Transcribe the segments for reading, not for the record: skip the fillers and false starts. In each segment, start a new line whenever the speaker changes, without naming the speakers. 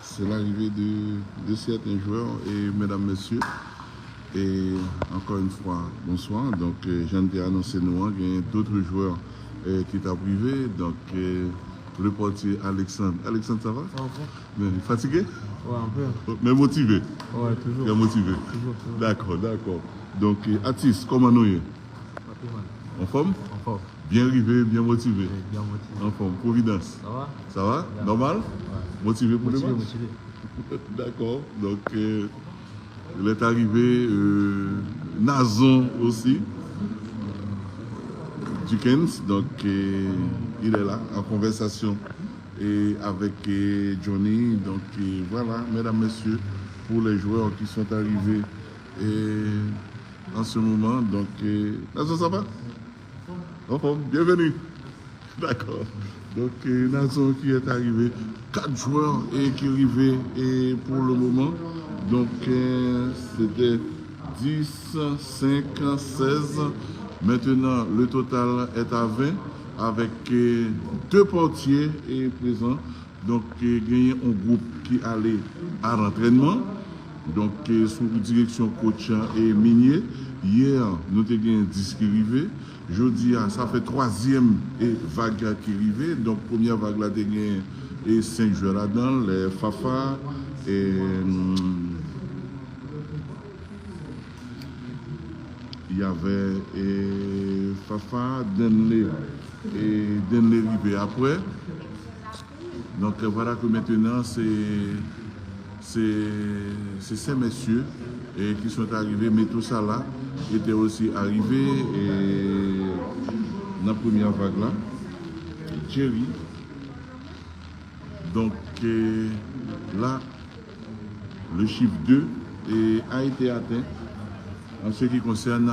c'est l'arrivée de certains joueurs et mesdames, messieurs. Et encore une fois, bonsoir. Donc, j'en ai annoncé nous, il y a d'autres joueurs qui t'ont privé. Donc, le portier Alexandre. Alexandre, ça va?
Ça va.
Mais fatigué?
Ouais, un peu.
Mais motivé?
Ouais, toujours.
Bien motivé?
Toujours.
D'accord, d'accord. Donc, Atis, comment nous y est? En forme?
En forme.
Bien arrivé, bien motivé.
Ouais, bien motivé.
En forme. Providence.
Ça va?
Ça va?
Bien.
Normal?
Ouais.
Motivé pour le match?
Motivé.
D'accord. Donc, il est arrivé Nazon aussi, Dukens. Donc, il est là en conversation et avec Johnny. Donc, voilà, mesdames, messieurs, pour les joueurs qui sont arrivés en ce moment. Donc, Nazon, ça va? En forme. Bienvenue. D'accord. Donc, Nazon qui est arrivé, 4 joueurs qui arrivaient pour le moment. Donc, c'était 10, 5, 16. Maintenant, le total est à 20 avec 2 portiers présents. Donc, il y a un groupe qui allait à l'entraînement. Donc, sous direction coach et minier. Hier, nous avons 10 qui arrivaient. Jeudi, ça fait 3e vague qui arrivait. Donc, première vague là, il y a 5 joueurs là-dedans, les Fafa et il y avait Fafa, Denley et Denley arrivé après. Donc, voilà que maintenant, c'est ces messieurs qui sont arrivés, mais tout ça là était aussi arrivé dans la première vague là. Jerry. Donc là, le chiffre 2 a été atteint en ce qui concerne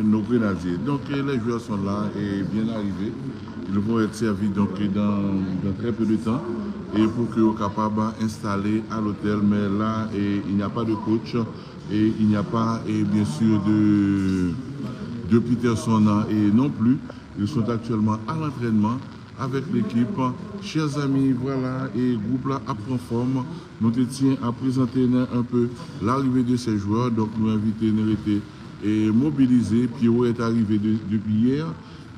nos grenadiers. Donc les joueurs sont là et bien arrivés. Ils vont être servis donc, dans très peu de temps et pour qu'ils soient capables d'installer à l'hôtel. Mais là, il n'y a pas de coach et il n'y a pas, bien sûr, de Peterson et non plus. Ils sont actuellement à l'entraînement avec l'équipe. Chers amis, voilà, et groupe là apprend forme. Nous te tiens à présenter un peu l'arrivée de ces joueurs. Donc nous invitons Nerete et mobiliser. Pierrot est arrivé depuis hier.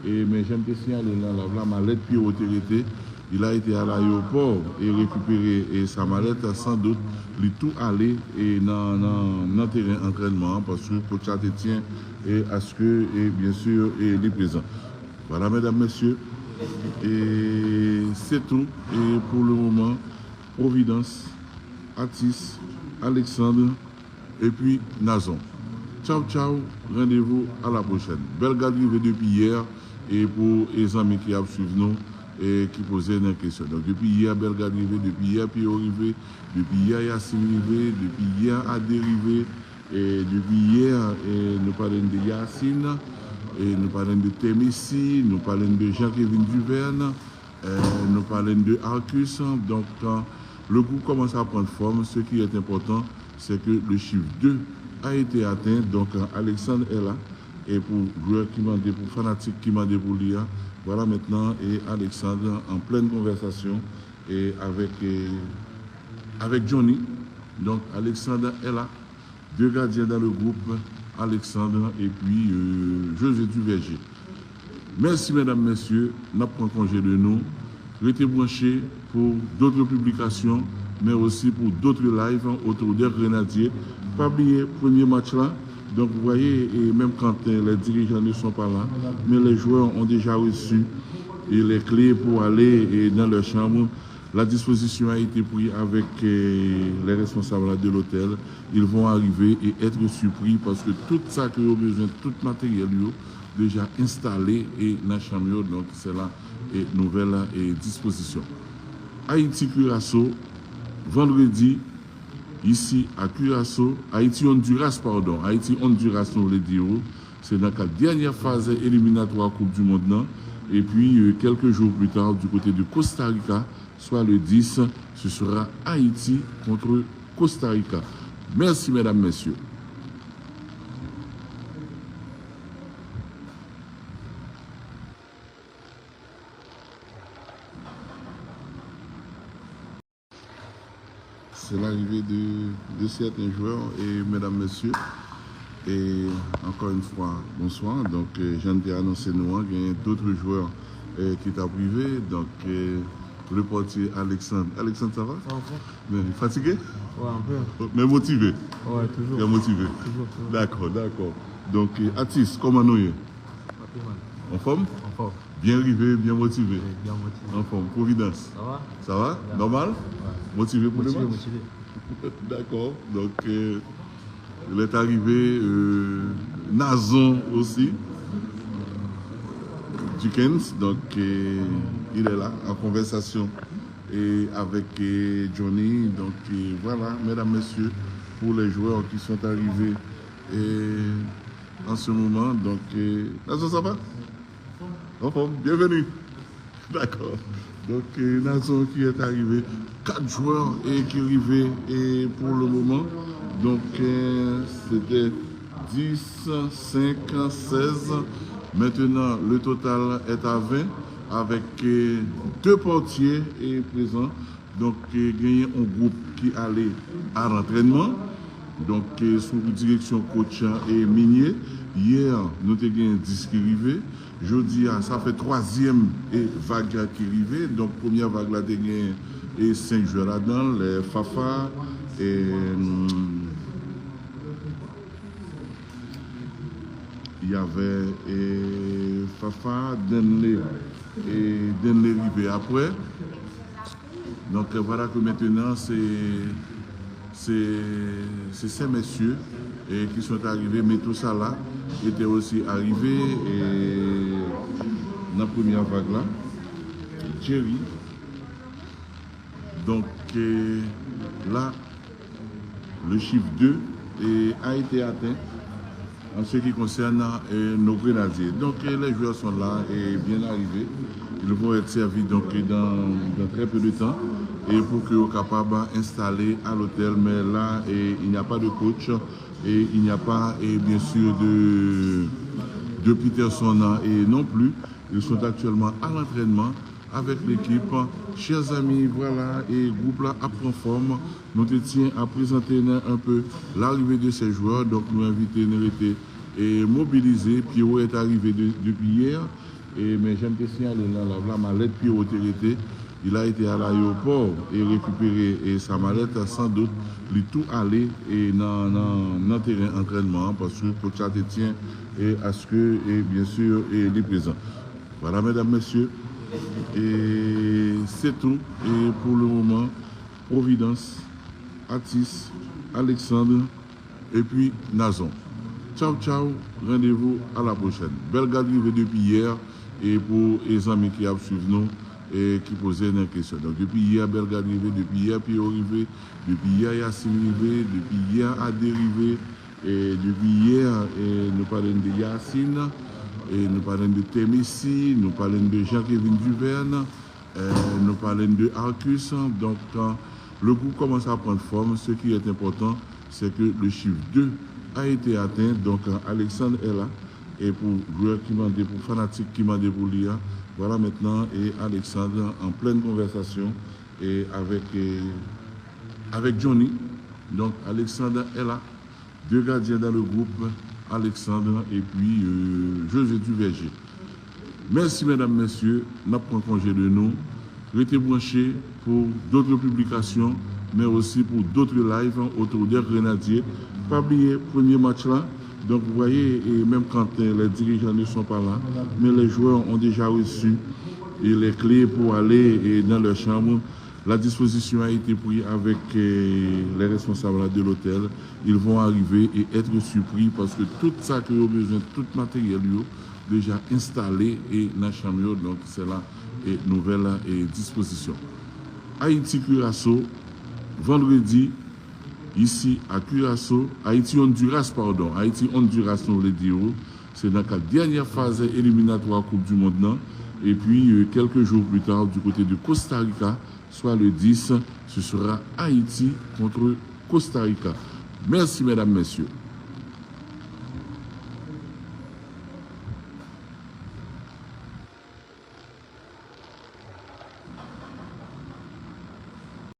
Mais j'aime te signaler là, ma lettre Pierrot Térété. Il a été à l'aéroport et récupéré sa mallette sans doute. Il tout aller dans le terrain d'entraînement parce que le coach te tient à ce que, bien sûr, il est présent. Voilà, mesdames, messieurs. Et c'est tout. Et pour le moment, Providence, Atis, Alexandre et puis Nazon. Ciao, ciao. Rendez-vous à la prochaine. Belle arrivée depuis hier et pour les amis qui suivent nous et qui posaient des questions. Donc depuis hier, Belle arrivée, depuis hier, Pio arrivé, depuis hier, Yassine arrivé, depuis hier, Adé arrivé, et depuis hier, nous parlons de Yassine. Et nous parlons de Témissi, nous parlons de Jean-Kévin Duverne, nous parlons de Arcus. Donc, le groupe commence à prendre forme. Ce qui est important, c'est que le chiffre 2 a été atteint. Donc, Alexandre est là. Et pour joueurs qui m'ont pour fanatiques qui m'ont pour l'IA, voilà maintenant, et Alexandre en pleine conversation et avec Johnny. Donc, Alexandre est là. 2 gardiens dans le groupe. Alexandre et puis José Duverger. Merci mesdames, messieurs. Nous prenons congé de nous. Restez branchés pour d'autres publications, mais aussi pour d'autres lives autour des Grenadiers. Pas oublier premier match là. Donc vous voyez, et même quand les dirigeants ne sont pas là, mais les joueurs ont déjà reçu les clés pour aller dans leur chambre. La disposition a été prise avec les responsables de l'hôtel. Ils vont arriver et être surpris parce que tout ça qu'ils ont besoin, tout matériel déjà installé et dans la chambre. Donc c'est là une nouvelle disposition. Haïti Curaçao, vendredi, ici à Curaçao, Haïti Honduras, pardon. Haïti Honduras, nous le dirons. C'est dans la dernière phase éliminatoire Coupe du Monde. Non? Et puis quelques jours plus tard, du côté de Costa Rica, soit le 10, ce sera Haïti contre Costa Rica. Merci mesdames, messieurs. c'est l'arrivée de certains joueurs et mesdames, messieurs. Et encore une fois, bonsoir. Donc, j'en ai annoncé nous, il y a d'autres joueurs qui sont privés. Donc, le portier Alexandre. Alexandre, ça va? Mais fatigué?
Ouais, un peu.
Mais motivé?
Ouais, toujours.
Bien motivé?
Toujours.
D'accord, d'accord. Donc, Atis, comment nous y est? En forme?
En forme.
Bien arrivé, bien motivé?
Bien motivé.
En forme. Providence?
Ça va?
Ça va?
Bien.
Normal?
Ouais.
Motivé pour le match?
Motivé.
D'accord. Donc, il est arrivé Nazon aussi, Dickens. Donc, il est là en conversation et avec Johnny. Donc, voilà, mesdames, messieurs, pour les joueurs qui sont arrivés en ce moment. Donc, Nazon, ça va? En forme. Bienvenue. D'accord. Donc, Nazon qui est arrivé, 4 joueurs qui arrivaient pour le moment. Donc, c'était 10, 5, 16. Maintenant, le total est à 20 avec 2 portiers présents. Donc, il y a un groupe qui allait à l'entraînement. Donc, sous direction coach et minier. Hier, nous avons 10 qui arrivaient. Jeudi, ça fait 3e vague qui arrivait. Donc, première vague là, il y a 5 joueurs là-dedans, les Fafa et il y avait Fafa, Denley et Denley arrivé après. Donc, voilà que maintenant, c'est ces messieurs qui sont arrivés, mais tout ça là était aussi arrivé dans la première vague là. Jerry. Donc là, le chiffre 2 a été atteint en ce qui concerne nos grenadiers. Donc les joueurs sont là et bien arrivés. Ils vont être servis donc, dans très peu de temps et pour qu'ils soient capables d'installer à l'hôtel. Mais là, il n'y a pas de coach et il n'y a pas, bien sûr, de Peterson et non plus. Ils sont actuellement à l'entraînement avec l'équipe. Chers amis, voilà, et groupe là à prendre forme. Nous te tiens à présenter un peu l'arrivée de ces joueurs. Donc nous invitons à mobiliser. Pierrot est arrivé depuis hier. Mais j'aime te signaler la mallette Pierrot était. Il a été à l'aéroport et récupéré sa mallette sans doute. Il tout aller dans le terrain d'entraînement parce que le coach te tient à ce que, bien sûr, il est présent. Voilà, mesdames, messieurs. Et c'est tout. Et pour le moment, Providence, Atis, Alexandre et puis Nazon. Ciao, ciao. Rendez-vous à la prochaine. Belle garde depuis hier et pour les amis qui suivent nous et qui posaient des questions. Donc depuis hier, belle garde depuis hier, Pierre arrivé, depuis hier, Yassine arrivé, depuis hier, Adé arrivé, et depuis hier, nous parlons de Yassine. Et nous parlons de Témissi, nous parlons de Jean-Kévin Duverne, nous parlons de Arcus. Donc, le groupe commence à prendre forme. Ce qui est important, c'est que le chiffre 2 a été atteint. Donc, Alexandre est là. Et pour joueurs qui m'ont pour fanatiques qui m'ont pour l'IA, voilà maintenant, et Alexandre en pleine conversation et avec Johnny. Donc, Alexandre est là. 2 gardiens dans le groupe. Alexandre et puis José Duverger. Merci mesdames, messieurs. Nous prenons congé de nous. Restez branchés pour d'autres publications, mais aussi pour d'autres lives autour des Grenadiers. Pas oublier premier match là. Donc vous voyez, et même quand les dirigeants ne sont pas là, mais les joueurs ont déjà reçu les clés pour aller dans leur chambre. La disposition a été prise avec les responsables de l'hôtel. Ils vont arriver et être surpris parce que tout ça qu'ils ont besoin, tout matériel déjà installé et dans la chambre. Donc c'est là et nouvelle disposition. Haïti-Curaçao, vendredi, ici à Curaçao, Haïti-Honduras, pardon. Haïti-Honduras, nous le dirons. C'est dans la dernière phase éliminatoire Coupe du Monde. Non? Et puis quelques jours plus tard, du côté de Costa Rica, soit le 10, ce sera Haïti contre Costa Rica. Merci mesdames, messieurs.